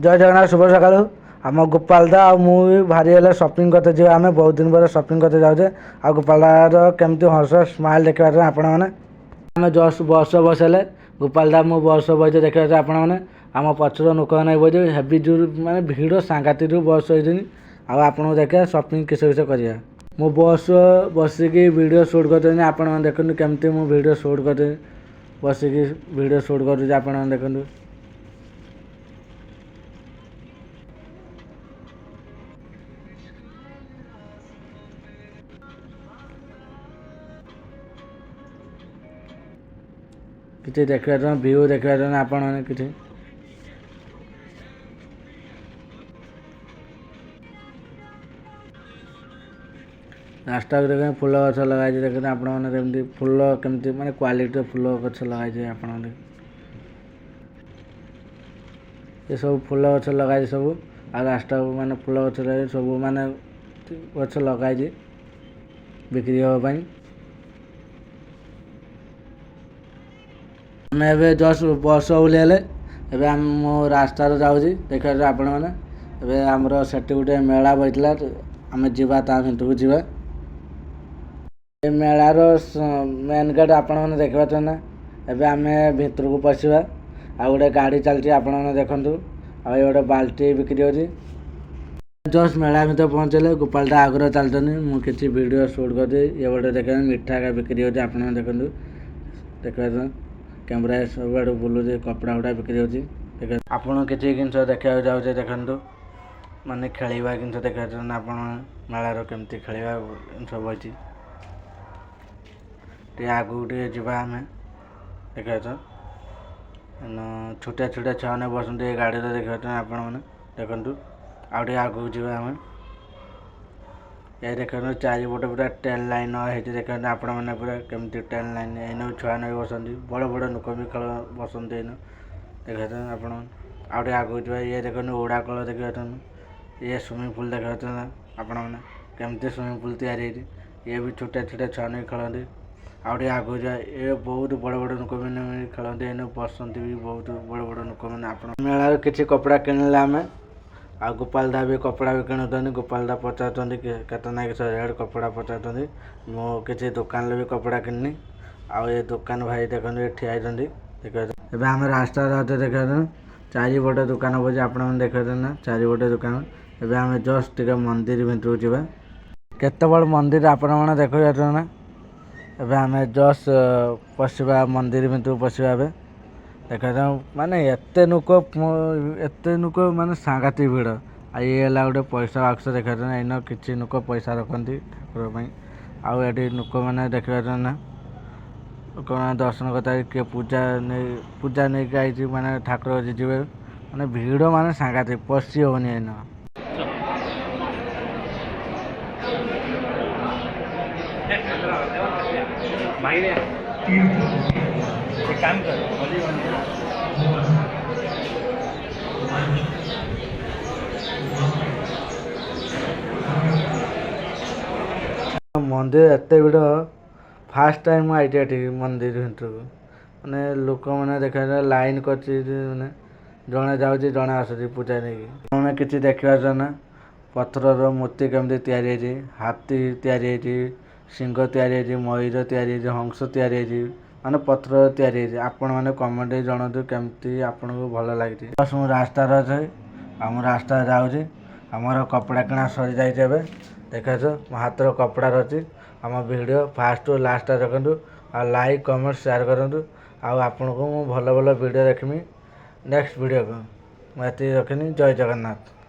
जय जगन्नाथ शुभ सकाल आम गोपालदा भारी है सपिंग करते जी आम बहुत दिन पर सपिंग करते जाऊे आ गोपालदार केमती हस स्माइल देखा आपण मैंने आम जस्ट बस बसले गोपालदा मु बस बस देखा आपण मैंने आम पचर लोक मैंने बजे हेवी जोर मानते भिड़ सांघातिक बस होती आपको देखा सपिंग किस किस करा मु बस बसिकी वीडियो सुट कर आपण मैंने देखते केमती मु वीडियो सुट कर बसिकी वीडियो सुट कर आपण मैंने देखते किसी देखा व्यू देखा आपण मैंने किसी रास्ता देखें फुल गछ लगाई देखते आपण मैंने फुल केमती माने क्वालिटी फुल गछ लगाई आपण ये सब फुल गछ लगाई सब आ रास्ता माने फुल गछ लगे सब माने गछ लगाई बिक्री होगापाई आम ए जस्ट बस ओह्लैले एवं आम रास्तार जाऊँगी देखा आपण मैंने आमर से गोटे मेला बैठला आम जावा ता भितर जावा मेलार मेन गेट आपण मैंने देखा ना एवं आम भितर को पशिवा आ गोटे गाड़ी चलती आपण मैंने देखु आ गोटे बाल्टी बिक्री होती जस्ट मेला भर पहुँचले गोपालदा आगर चलते मुझे वीडियो सुट कर ये गोटे देख मिठा का बिक्री होती आप देखु देखा कैमरा सब आड़ बुलूँ कपड़ा गुड़ा बिक्री होती आपड़ किसी जिन देखा जाऊे देखु माने खेलवा जिन देखा आप मेलार केमती खेलवा सब अच्छी आगू जावा आम देखा छोटा छोटा छुआ मैंने बसते गाड़ी देखा आपण मैंने देखु आगे आगू जावा आम ये देखा चारिपटे पूरा ट्रेन लाइन है देखा आपण मैंने पूरा केमती ट्रेन लाइन एन छुआ नहीं बसती बड़ बड़ लोक भी खेल बसते एन देखा आपण आगे आगू जावा ये देखो ओडा कल देखा ये स्विमिंग पूल देखा आपण मैंने केमती स्विमिंग पूल तैयारी ये भी छोटा छोटा छुआ नहीं खेलती आगे आगू जाए ये बहुत बड़ बड़ लोक मैंने खेलते एन बसती भी बहुत बड़ बड़ लोक मैंने आप मेला किसी कपड़ा किणिले आम आ गोपालदा भी कपड़ा भी किणुन गोपालदा पचार केतना रेट कपड़ा पचार मो किसी दुकान भी कपड़ा किणनी आ ये दुकान भाई देखो ये ठिया देखा आम रास्ता जाते देखा चारिपटे दुकान बजे आप देखा ना चारिपटे दुकान एवं आम जस्ट टे मंदिर भितर जावा केत बड़ मंदिर आपण मैंने देखा ना एवं आम जस्ट पशिवा मंदिर भितर पशिवा देखा माने एते नुक माने सांघातिक भिड़ आ ये गोटे पैसा बाक्स देखा इन किसी नुक पैसा रखती ठाकुर आठी नुक मैंने देखा ना लोक दर्शन करता किए पूजा नहीं आई माने ठाकुर जी माने भिड़ माने सांघातिक पशि होनी इन काम कर मंदिर एत भिड़ फास्ट टाइम आई मंदिर भर मैंने लोक मैंने देखा लाइन कर जड़े जाऊँगी जड़े आसूँ पूजा नहीं मैंने किसी देखा ना पथर मूर्ति केमती तैयारी हाथी तैयारी सिंह तैयारी मयूर तैयारी हंस तैयारी माने पथर तैयारी आपण मैंने कमेंट जनातु केमती आपन को भल लगी बस मुझे रास्ता अच्छे आम रास्ता जाऊँगी आमर कपड़ा किଣା सरी जाए देखा मो हाथ कपड़ा अच्छी आम वीडियो फास्ट टू लास्ट देखु आ लाइक कमेंट शेयर करूँ आपन को भल भल वीडियो देखमी नेक्स्ट वीडियो को मुझे रखनी जय जगन्नाथ।